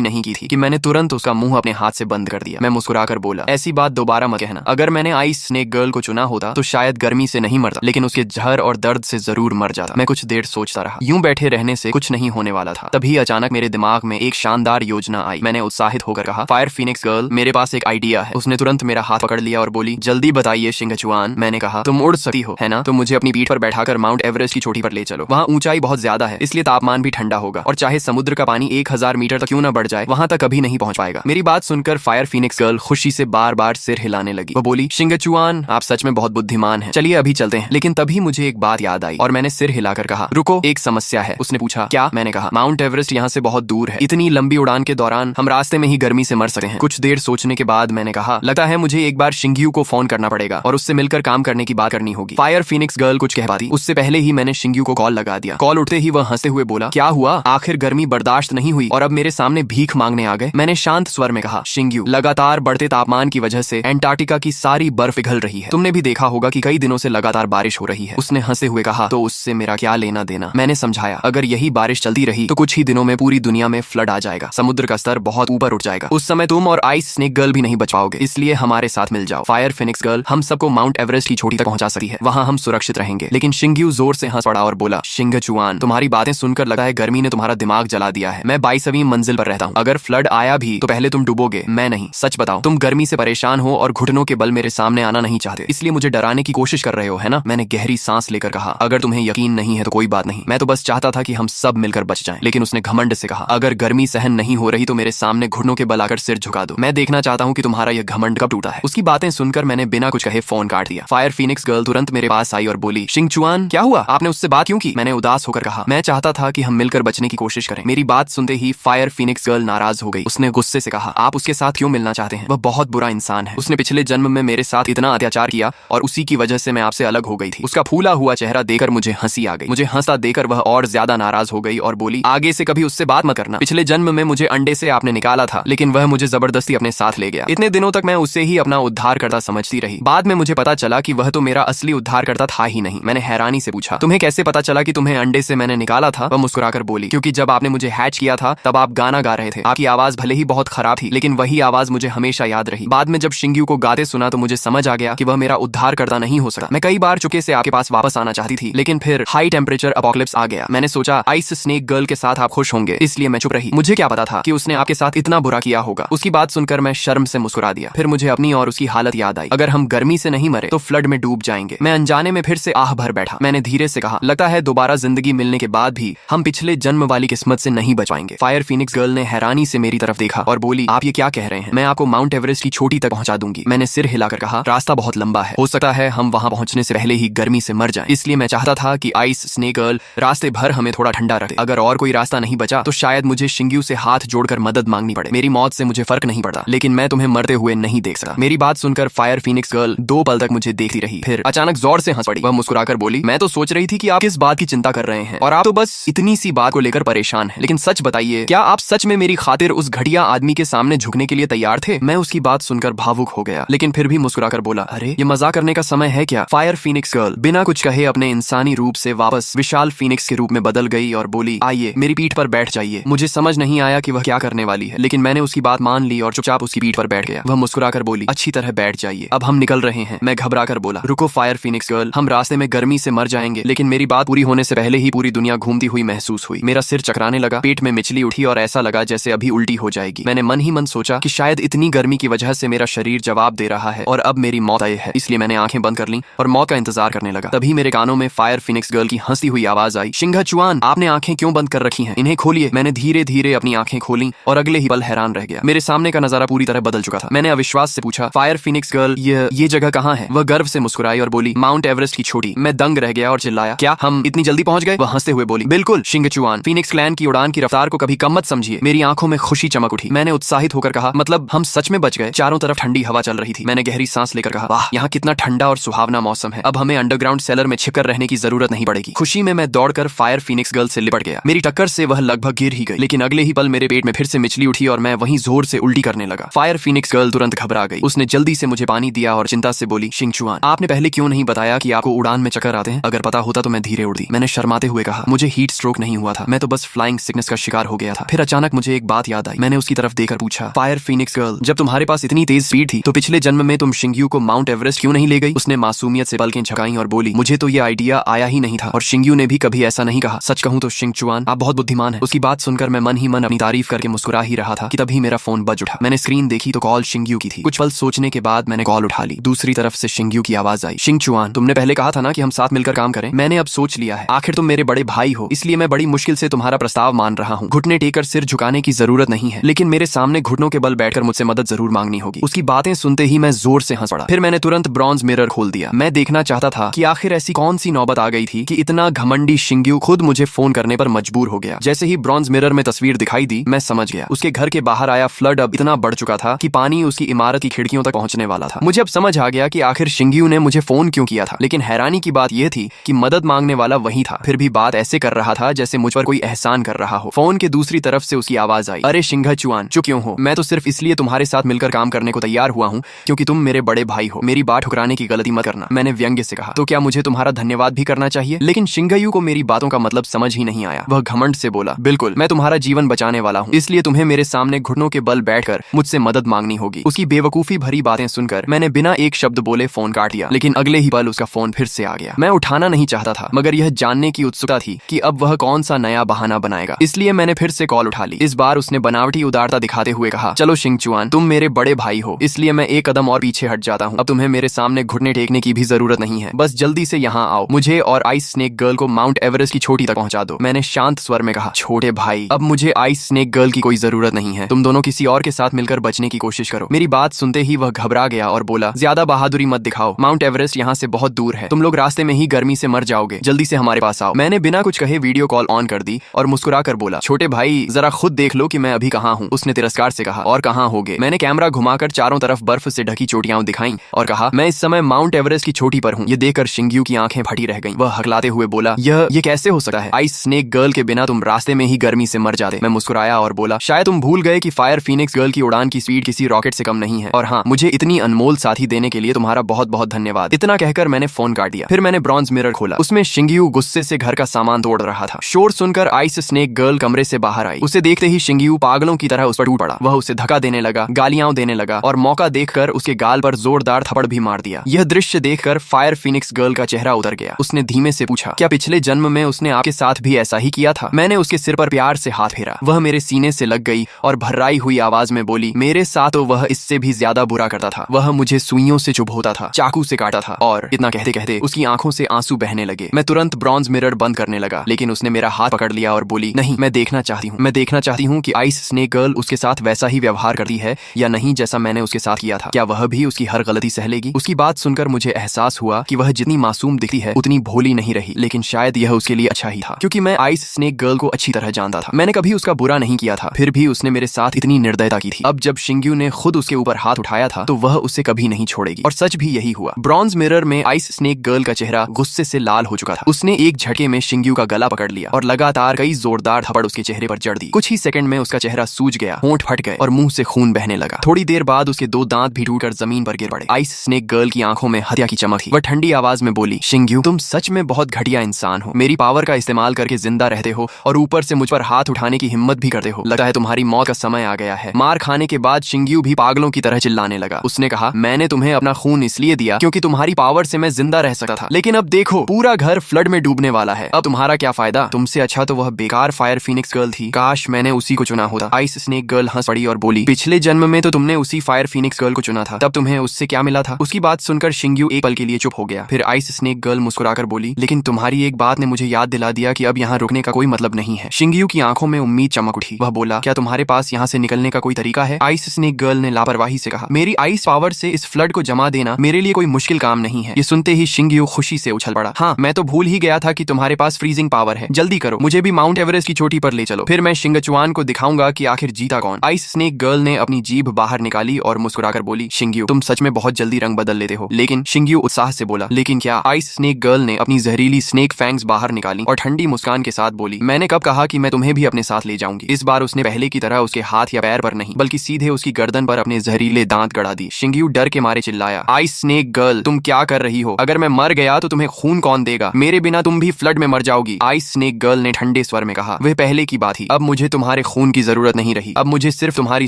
नहीं की थी कि मैंने तुरंत उसका मुंह अपने हाथ से बंद कर दिया। मैं मुस्कुराकर बोला, ऐसी बात दोबारा मत कहना। अगर मैंने आइस स्नेक गर्ल को चुना होता तो शायद गर्मी से नहीं मरता, लेकिन उसके जहर और दर्द से जरूर मर जाता। मैं कुछ देर सोचता रहा। यूं बैठे रहने से कुछ नहीं होने वाला था। तभी अचानक मेरे दिमाग में एक शानदार योजना आई। मैंने उत्साहित होकर कहा, फायर फीनिक्स गर्ल, मेरे पास एक आइडिया है। उसने तुरंत मेरा हाथ पकड़ लिया और बोली, जल्दी बताइए शिंगचुआन। मैंने कहा, तुम उड़ सकती हो है ना, तो मुझे अपनी पीठ पर बैठाकर माउंट एवरेस्ट की चोटी पर ले चलो। वहाँ ऊंचाई बहुत ज्यादा है, इसलिए तापमान भी ठंडा होगा, और चाहे समुद्र का पानी 1000 मीटर तक क्यों न बढ़ जाए, वहां तक कभी नहीं पहुंच पाएगा। मेरी बात सुनकर फायर फीनिक्स गर्ल खुशी से बार बार सिर हिलाने लगी। वो बोली, शिंगचुआन, आप सच में बहुत बुद्धिमान हैं। चलिए अभी चलते हैं। लेकिन तभी मुझे एक बात याद आई और मैंने सिर हिलाकर कहा, रुको, एक समस्या है। उसने पूछा, क्या? मैंने कहा, माउंट एवरेस्ट यहाँ से बहुत दूर है। इतनी लंबी उड़ान के दौरान हम रास्ते में ही गर्मी से मर सकते हैं। कुछ देर सोचने के बाद मैंने कहा, लगता है मुझे एक बार शिंग्यू को फोन करना पड़ेगा और उससे मिलकर काम करने की बात करनी होगी। फायर फीनिक्स गर्ल कुछ कह पाती उससे पहले ही मैंने शिंग्यू को कॉल लगा दिया। कॉल उठते ही वह हंसते हुए बोला, क्या हुआ? आखिर गर्मी बर्दाश्त नहीं हुई और अब मेरे सामने भीख मांगने आ गए? मैंने शांत स्वर में कहा, शिंग्यू, लगातार बढ़ते तापमान की वजह से एंटार्क्टिका की सारी बर्फ पिघल रही है। तुमने भी देखा होगा कि कई दिनों से लगातार बारिश हो रही है। उसने हंसे हुए कहा, तो उससे मेरा क्या लेना देना? मैंने समझाया, अगर यही बारिश चलती रही तो कुछ ही दिनों में पूरी दुनिया में फ्लड आ जाएगा। समुद्र का स्तर बहुत ऊपर उठ जाएगा। उस समय तुम और आइस स्नेक गर्ल भी नहीं बच पाओगे, इसलिए हमारे साथ मिल जाओ। फायर फीनिक्स गर्ल हम सबको माउंट एवरेस्ट की चोटी तक पहुंचा सकती है, वहां हम सुरक्षित रहेंगे। लेकिन शिंग्यू जोर से हंस पड़ा और बोला, शिंगचुआन, तुम्हारी बातें सुनकर लगता है गर्मी ने तुम्हारा दिमाग जला दिया है। मैं 22वीं मंजिल पर रहता हूँ। अगर फ्लड आया भी तो पहले तुम डूबोगे, मैं नहीं। सच बताओ, तुम गर्मी से परेशान हो और घुटनों के बल मेरे सामने आना नहीं चाहते, इसलिए मुझे डराने की कोशिश कर रहे हो, है ना? मैंने गहरी सांस लेकर कहा, अगर तुम्हें यकीन नहीं है तो कोई बात नहीं, मैं तो बस चाहता था कि हम सब मिलकर बच जाएं। लेकिन उसने घमंड से कहा, अगर गर्मी सहन नहीं हो रही तो मेरे सामने घुटनों के बल आकर सिर झुका दो। मैं देखना चाहता हूँ कि तुम्हारा यह घमंड कब टूटा है। उसकी बातें सुनकर मैंने बिना कुछ कहे फोन काट दिया। फायर फीनिक्स गर्ल तुरंत मेरे पास आई और बोली, शिंगचुआन, क्या हुआ? आपने उससे बात क्यों की? मैंने उदास होकर कहा, मैं चाहता था कि हम मिलकर बचने की कोशिश करें। मेरी बात सुनते ही फायर फीनिक्स गर्ल नाराज हो गई। उसने गुस्से से कहा, आप उसके साथ क्यों मिलना चाहते हैं? वह बहुत बुरा इंसान है। उसने पिछले जन्म में मेरे साथ इतना अत्याचार किया और उसी की वजह से मैं आपसे अलग हो गई थी। उसका फूला हुआ चेहरा देखकर मुझे हंसी आ गई। मुझे हंसता देखकर वह और ज्यादा नाराज हो गई और बोली, आगे से कभी उससे बात मत करना। पिछले जन्म में मुझे अंडे से आपने निकाला था, लेकिन वह मुझे जबरदस्ती अपने साथ ले गया। इतने दिनों तक मैं उसे ही अपना उद्धारकर्ता समझती रही। बाद में मुझे पता चला कि वह तो मेरा असली उद्धारकर्ता था ही नहीं। मैंने हैरानी से पूछा, तुम्हें कैसे पता चला कि तुम्हें अंडे से मैंने निकाला था? वह मुस्कुराकर बोली, क्योंकि जब आपने मुझे हैच किया था तब आप गाना गा रहे थे। आपकी आवाज भले ही बहुत खराब थी, लेकिन वही आवाज मुझे हमेशा याद रही। बाद में जब शिंग्यू को गाते सुना तो मुझे समझ आ गया कि वह मेरा उद्धारकर्ता नहीं हो सकता। मैं कई बार चुके से आपके पास वापस आना चाहती थी, लेकिन फिर हाई टेम्परेचर अपोकलिप्स आ गया। मैंने सोचा आइस स्नेक गर्ल के साथ आप खुश होंगे, इसलिए मैं चुप रही। मुझे क्या पता था कि उसने आपके साथ इतना बुरा किया होगा। उसकी बात सुनकर मैं शर्म से मुस्कुरा दिया। फिर मुझे अपनी और उसकी हालत याद आई। अगर हम गर्मी से नहीं मरे तो फ्लड में डूब जाएंगे। मैं अनजाने में फिर से आह भर बैठा। मैंने धीरे से कहा, लगता है दोबारा जिंदगी मिलने के बाद भी हम पिछले जन्म वाली किस्मत से नहीं बच पाएंगे। फायर फीनिक्स गर्ल ने हैरानी से मेरी तरफ देखा और बोली, आप ये क्या कह रहे हैं? मैं आपको माउंट एवरेस्ट की चोटी तक पहुंचा दूंगी। मैंने सिर हिलाकर कहा, रास्ता बहुत लंबा है, हो सकता है हम वहां पहुंचने से पहले ही गर्मी से मर जाएं। इसलिए मैं चाहता था कि आइस स्नेक गर्ल रास्ते भर हमें थोड़ा ठंडा रखे। अगर और कोई रास्ता नहीं बचा तो शायद मुझे शिंग्यू से हाथ जोड़कर मदद मांगनी पड़े। मेरी मौत से मुझे फर्क नहीं पड़ता, लेकिन मैं तुम्हें मरते हुए नहीं देख सकता। मेरी बात सुनकर फायर फीनिक्स गर्ल 2 पल तक मुझे देखती रही, फिर अचानक जोर से हंस पड़ी। वह मुस्कुराकर बोली, मैं तो सोच रही थी कि आप किस बात की चिंता कर रहे हैं और आप तो बस इतनी सी बात को लेकर परेशान हैं। लेकिन सच बताइए, क्या आप सच में मेरी खातिर उस घटिया आदमी के सामने झुकने के लिए तैयार थे? मैं उसकी बात सुनकर भावुक हो गया, लेकिन फिर भी मुस्कुराकर बोला, अरे ये मजाक करने का समय है क्या? फायर फीनिक्स गर्ल बिना कुछ कहे अपने इंसानी रूप से वापस विशाल फीनिक्स के रूप में बदल गई और बोली, आइए मेरी पीठ पर बैठ जाइए। मुझे समझ नहीं आया कि वह क्या करने वाली है, लेकिन मैंने उसकी बात मान ली और चुपचाप उसकी पीठ पर बैठ गया। वह मुस्कुराकर बोली, अच्छी तरह बैठ जाइए, अब हम निकल रहे हैं। मैं घबराकर बोला, रुको फायर फीनिक्स गर्ल, हम रास्ते में गर्मी से मर जाएंगे। लेकिन मेरी बात पूरी होने से पहले ही पूरी दुनिया घूमती हुई महसूस हुई। मेरा सिर चकराने लगा, पेट में मिचली उठी और ऐसा लगा जैसे अभी उल्टी हो जाएगी। मैंने मन ही मन सोचा कि शायद इतनी गर्मी की वजह से मेरा शरीर जवाब दे रहा है और अब मेरी मौत तय है। इसलिए मैंने आंखें बंद कर ली और मौत का इंतजार करने लगा। तभी मेरे कानों में फायर फीनिक्स गर्ल की हंसती हुई आवाज आई, शिंगचुआन, आपने आंखें क्यों बंद कर रखी हैं? इन्हें खोलिए। मैंने धीरे धीरे अपनी आंखें खोली और अगले ही पल हैरान रह गया। मेरे सामने का नजारा पूरी तरह बदल चुका था। मैंने अविश्वास से पूछा, फायर फीनिक्स गर्ल, ये जगह कहाँ है? वह गर्व से मुस्कुराई और बोली, माउंट एवरेस्ट की चोटी। मैं दंग रह गया और चिल्लाया, क्या हम इतनी जल्दी पहुंच गए? वह हंसते हुए बोली, बिल्कुल शिंगचुआन, फीनिक्स क्लैन की उड़ान की रफ्तार को कभी कम मत समझिए। मेरी आंखों में खुशी चमक उठी। मैंने उत्साहित होकर कहा, मतलब हम सच में बच गए? चारों तरफ ठंडी हवा चल रही थी। मैंने गहरी सांस लेकर कहा, वाह, यहाँ कितना ठंडा और सुहावना मौसम है। अब हमें अंडरग्राउंड सेलर में छिपकर रहने की जरूरत नहीं पड़ेगी। खुशी में मैं दौड़कर फायर फीनिक्स गर्ल से लिपट गया। मेरी टक्कर से वह लगभग गिर ही गई, लेकिन अगले ही पल मेरे पेट में फिर से मिचली उठी और मैं वहीं जोर से उल्टी करने लगा। फायर फीनिक्स गर्ल तुरंत घबरा गई। उसने जल्दी से मुझे पानी दिया और चिंता से बोली, शिंगचुआन, आपने पहले क्यों नहीं बताया कि आपको उड़ान में चक्कर आते हैं? अगर पता होता तो मैं धीरे उड़ती। मैंने मैंने शर्माते हुए कहा, मुझे हीट स्ट्रोक नहीं हुआ था, मैं तो बस फ्लाइंग सिकनेस का शिकार हो गया था। फिर अचानक मुझे एक बात याद आई। मैंने उसकी तरफ देखकर पूछा, फायर फीनिक्स गर्ल, जब तुम्हारे पास इतनी तेज स्पीड थी तो पिछले जन्म में तुम शिंग्यू को माउंट एवरेस्ट क्यों नहीं ले गई? उसने मासूमियत से पलकें झपकाई और बोली, मुझे तो ये आइडिया आया ही नहीं था और शिंग्यू ने भी कभी ऐसा नहीं कहा। सच कहूं तो शिंगचुआन, आप बहुत बुद्धिमान हैं। उसकी बात सुनकर मैं मन ही मन अपनी तारीफ करके मुस्कुरा ही रहा था कि तभी मेरा फोन बज उठा। मैंने स्क्रीन देखी तो कॉल शिंग्यू की थी। कुछ पल सोचने के बाद मैंने कॉल उठा ली। दूसरी तरफ से शिंग्यू की आवाज आई, शिंगचुआन, तुमने पहले कहा था ना कि हम साथ मिलकर काम करें। मैंने अब सोच लिया है, आखिर तुम मेरे बड़े भाई हो, इसलिए मैं बड़ी मुश्किल से तुम्हारा प्रस्ताव मान रहा हूँ। घुटने टेकर सिर झुकाने की जरूरत नहीं है, लेकिन मेरे सामने घुटनों के बल बैठकर मुझसे मदद जरूर मांगनी होगी। उसकी बातें सुनते ही मैं जोर से हंस पड़ा। फिर मैंने तुरंत ब्रॉन्ज मिरर खोल दिया। मैं देखना चाहता था कि आखिर ऐसी कौन सी नौबत आ गई थी कि इतना घमंडी शिंग्यू खुद मुझे फोन करने पर मजबूर हो गया। जैसे ही ब्रॉन्ज मिरर में तस्वीर दिखाई दी, मैं समझ गया। उसके घर के बाहर आया फ्लड अब इतना बढ़ चुका था कि पानी उसकी इमारत की खिड़कियों तक पहुंचने वाला था। मुझे अब समझ आ गया कि आखिर शिंग्यू ने मुझे फोन क्यों किया था। लेकिन हैरानी की बात यह थी कि मदद मांगने वाला वही था, फिर भी बात ऐसे कर रहा था जैसे मुझ पर कोई एहसान कर रहा हो। फोन के दूसरी तरफ से उसकी आवाज आई, अरे शिंगचुआन, चुप क्यों हो? मैं तो सिर्फ इसलिए तुम्हारे साथ मिलकर काम करने को तैयार हुआ हूँ क्योंकि तुम मेरे बड़े भाई हो। मेरी बात ठुकराने की गलती मत करना। मैंने व्यंग्य से कहा, तो क्या मुझे तुम्हारा धन्यवाद भी करना चाहिए? लेकिन शिंगयू को मेरी बातों का मतलब समझ ही नहीं आया। वह घमंड से बोला, बिल्कुल, मैं तुम्हारा जीवन बचाने वाला हूँ, इसलिए तुम्हें मेरे सामने घुटनों के बल बैठकर मुझसे मदद मांगनी होगी। उसकी बेवकूफी भरी बातें सुनकर मैंने बिना एक शब्द बोले फोन काट दिया। लेकिन अगले ही पल उसका फोन फिर से आ गया। मैं उठाना नहीं चाहता था, मगर यह जानने की उत्सुकता थी कि अब वह कौन सा नया बहाना बनाएगा, इसलिए मैंने फिर से कॉल उठा ली। इस बार उसने बनावटी उदारता दिखाते हुए कहा, चलो शिंगचुआन, तुम मेरे बड़े भाई हो, इसलिए मैं एक कदम और पीछे हट जाता हूँ। अब तुम्हें मेरे सामने घुटने टेकने की भी जरूरत नहीं है, बस जल्दी से यहाँ आओ। मुझे और आइस स्नेक गर्ल को माउंट एवरेस्ट की चोटी तक पहुंचा दो। मैंने शांत स्वर में कहा, छोटे भाई, अब मुझे आइस स्नेक गर्ल की कोई जरूरत नहीं है, तुम दोनों किसी और के साथ मिलकर बचने की कोशिश करो। मेरी बात सुनते ही वह घबरा गया और बोला, ज्यादा बहादुरी मत दिखाओ, माउंट एवरेस्ट यहाँ से बहुत दूर है, तुम लोग रास्ते में ही गर्मी से मर जाओगे, जल्दी से हमारे पास आओ। मैंने बिना कुछ कहे वीडियो कॉल ऑन कर दी और मुस्कुरा कर बोला, छोटे भाई, जरा खुद देख लो कि मैं अभी कहाँ हूँ। उसने तिरस्कार से कहा, और कहाँ होगे? मैंने कैमरा घुमाकर चारों तरफ बर्फ से ढकी चोटियां दिखाई और कहा, मैं इस समय माउंट एवरेस्ट की चोटी पर हूँ। ये देखकर शिंग्यू की आंखें फटी रह गईं। वह हकलाते हुए बोला, ये कैसे हो सकता है? आइस स्नेक गर्ल के बिना तुम रास्ते में ही गर्मी से मर जाते। मैं मुस्कुराया और बोला, शायद तुम भूल गए कि फायर फीनिक्स गर्ल की उड़ान की स्पीड किसी रॉकेट से कम नहीं है। और हाँ, मुझे इतनी अनमोल साथी देने के लिए तुम्हारा बहुत बहुत धन्यवाद। इतना कहकर मैंने फोन काट दिया। फिर मैंने ब्रॉन्ज मिरर खोला। उसमें शिंग्यू गुस्से से घर का सामान तोड़ रहा था। शोर सुनकर आइस स्नेक गर्ल कमरे से बाहर आई। उसे देखते ही शिंग्यू पागलों की तरह उस पर टूट पड़ा। वह उसे धक्का देने लगा, गालियां देने लगा और मौका देखकर उसके गाल पर जोरदार थप्पड़ भी मार दिया। यह दृश्य देखकर फायर फीनिक्स गर्ल का चेहरा उतर गया। उसने धीमे से पूछा, क्या पिछले जन्म में उसने आपके साथ भी ऐसा ही किया था? मैंने उसके सिर पर प्यार से हाथ फेरा। वह मेरे सीने से लग गई और भर्राई हुई आवाज में बोली, मेरे साथ तो वह इससे भी ज्यादा बुरा करता था। वह मुझे सुइयों से चुभोता था, चाकू से काटा था। और इतना कहते कहते उसकी आंखों से आंसू बहने लगे। मैं तुरंत ब्रॉन्ज मिरर बंद करने लगा, लेकिन उसने मेरा हाथ पकड़ लिया और बोली, नहीं, मैं देखना चाहती हूँ कि आइस स्नेक गर्ल उसके साथ वैसा ही व्यवहार करती है या नहीं जैसा मैंने उसके साथ किया था। क्या वह भी उसकी हर गलती सह लेगी? उसकी बात सुनकर मुझे एहसास हुआ कि वह जितनी मासूम दिखती है उतनी भोली नहीं रही, लेकिन शायद यह उसके लिए अच्छा ही था, क्योंकि मैं आइस स्नेक गर्ल को अच्छी तरह जानता था। मैंने कभी उसका बुरा नहीं किया था, फिर भी उसने मेरे साथ इतनी निर्दयता की थी। अब जब शिंग्यू ने खुद उसके ऊपर हाथ उठाया था तो वह उसे कभी नहीं छोड़ेगी। और सच भी यही हुआ। ब्रॉन्ज मिरर में आइस स्नेक गर्ल का चेहरा गुस्से से लाल हो चुका था। उसने एक झटके में शिंग्यू का गला पकड़ लिया और लगातार कई जोरदार थप्पड़ उसके चेहरे पर जड़ दी। कुछ ही सेकंड में उसका चेहरा सूज गया, होंठ फट गए और मुंह से खून बहने लगा। थोड़ी देर बाद उसके 2 दांत भी टूटकर जमीन पर गिर पड़े। आइस स्नेक गर्ल की आंखों में हत्या की चमक थी। वह ठंडी आवाज में बोली, शिंग्यू, तुम सच में बहुत घटिया इंसान हो। मेरी पावर का इस्तेमाल करके जिंदा रहते हो और ऊपर से मुझ पर हाथ उठाने की हिम्मत भी करते हो। लगता है तुम्हारी मौत का समय आ गया है। मार खाने के बाद शिंग्यू भी पागलों की तरह चिल्लाने लगा। उसने कहा, मैंने तुम्हें अपना खून इसलिए दिया क्योंकि तुम्हारी पावर से मैं जिंदा रह सकता था, लेकिन अब देखो, पूरा घर फ्लड में डूबने वाला है। अब तुम्हारा क्या फायदा? तुमसे अच्छा तो वह बेकार फायर फीनिक्स गर्ल थी। काश मैंने उसी को चुना होता। आइस स्नेक गर्ल हंस पड़ी और बोली, पिछले जन्म में तो तुमने उसी फायर फीनिक्स गर्ल को चुना था, तब तुम्हें उससे क्या मिला था? उसकी बात सुनकर शिंग्यू एक पल के लिए चुप हो गया। फिर आइस स्नेक गर्ल मुस्कुराकर बोली, लेकिन तुम्हारी एक बात ने मुझे याद दिला दिया कि अब यहाँ रुकने का कोई मतलब नहीं है। शिंग्यू की आंखों में उम्मीद चमक उठी। वह बोला, क्या तुम्हारे पास यहाँ से निकलने का कोई तरीका है? आइस स्नेक गर्ल ने लापरवाही से कहा, मेरी आइस पावर से इस फ्लड को जमा देना मेरे लिए कोई मुश्किल काम नहीं है। ये सुनते ही शिंग्यू खुशी से उछल पड़ा। हाँ, मैं तो भूल ही गया था कि तुम्हारे पास फ्रीजिंग पावर है। जल्दी करो, मुझे भी माउंट एवरेस्ट की चोटी पर ले चलो, फिर मैं शिंगचुआन को दिखाऊंगा कि आखिर जीता कौन। आइस स्नेक गर्ल ने अपनी जीभ बाहर निकाली और मुस्कुराकर बोली, शिंग्यू, तुम सच में बहुत जल्दी रंग बदल लेते हो। लेकिन शिंग्यू उत्साह से बोला, लेकिन क्या? आइस स्नेक गर्ल ने अपनी जहरीली स्नेक फैंग्स बाहर निकाली और ठंडी मुस्कान के साथ बोली, मैंने कब कहा कि मैं तुम्हें भी अपने साथ ले जाऊंगी? इस बार उसने पहले की तरह उसके हाथ या पैर पर नहीं, बल्कि सीधे उसकी गर्दन पर अपने जहरीले दांत गड़ा दी। शिंग्यू डर के मारे चिल्लाया, आइस स्नेक गर्ल, तुम क्या कर रही हो? अगर मैं मर गया तो तुम्हें खून कौन देगा? मेरे बिना तुम तुम भी फ्लड में मर जाओगी, आइस स्नेक गर्ल ने ठंडे स्वर में कहा। वह पहले की बात ही, अब मुझे तुम्हारे खून की जरूरत नहीं रही, अब मुझे सिर्फ तुम्हारी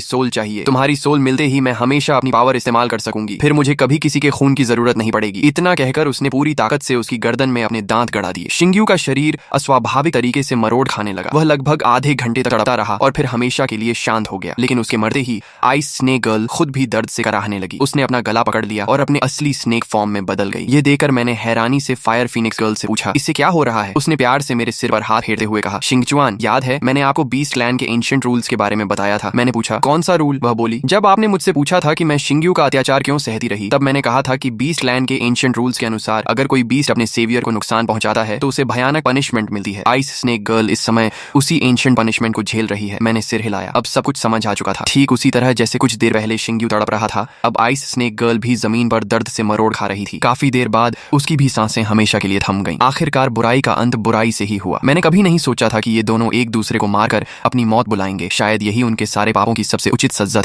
सोल चाहिए। तुम्हारी सोल मिलते ही मैं हमेशा अपनी पावर इस्तेमाल कर सकूंगी, फिर मुझे कभी किसी के खून की जरूरत नहीं पड़ेगी। इतना कहकर उसने पूरी ताकत से उसकी गर्दन में अपने दांत गड़ा दिए। शिंग्यू का शरीर अस्वाभाविक तरीके से मरोड़ खाने लगा। वह लगभग आधे घंटे तक तड़पता रहा और फिर हमेशा के लिए शांत हो गया। लेकिन उसके मरते ही आइस स्नेक गर्ल खुद भी दर्द से कराहने लगी। उसने अपना गला पकड़ लिया और अपने असली स्नेक फॉर्म में बदल गई। ये देखकर मैंने हैरानी से फायर फीनिक्स गर्ल से पूछा, इससे क्या हो रहा है? उसने प्यार से मेरे सिर पर हाथ फेरते हुए कहा, शिंगचुआन, याद है मैंने आपको बीस्ट क्लैन के एंशिएंट रूल्स के बारे में बताया था? मैंने पूछा, कौन सा रूल? वह बोली, जब आपने मुझसे पूछा था कि मैं शिंग्यू का अत्याचार क्यों सहती रही, तब मैंने कहा था कि बीस्ट क्लैन के एंशिएंट रूल्स के अनुसार अगर कोई बीस्ट अपने सेवियर को नुकसान पहुंचाता है तो उसे भयानक पनिशमेंट मिलती है। आइस स्नेक गर्ल इस समय उसी एंशिएंट पनिशमेंट को झेल रही है। मैंने सिर हिलाया। अब सब कुछ समझ आ चुका था। ठीक उसी तरह जैसे कुछ देर पहले शिंग्यू तड़प रहा था, अब आइस स्नेक गर्ल भी जमीन पर दर्द से मरोड़ खा रही थी। काफी देर बाद उसकी भी सांसें हमेशा के लिए थम गईं। आखिरकार बुराई का अंत बुराई से ही हुआ। मैंने कभी नहीं सोचा था कि ये दोनों एक दूसरे को मारकर अपनी मौत बुलाएंगे। शायद यही उनके सारे पापों की सबसे उचित सजा थी।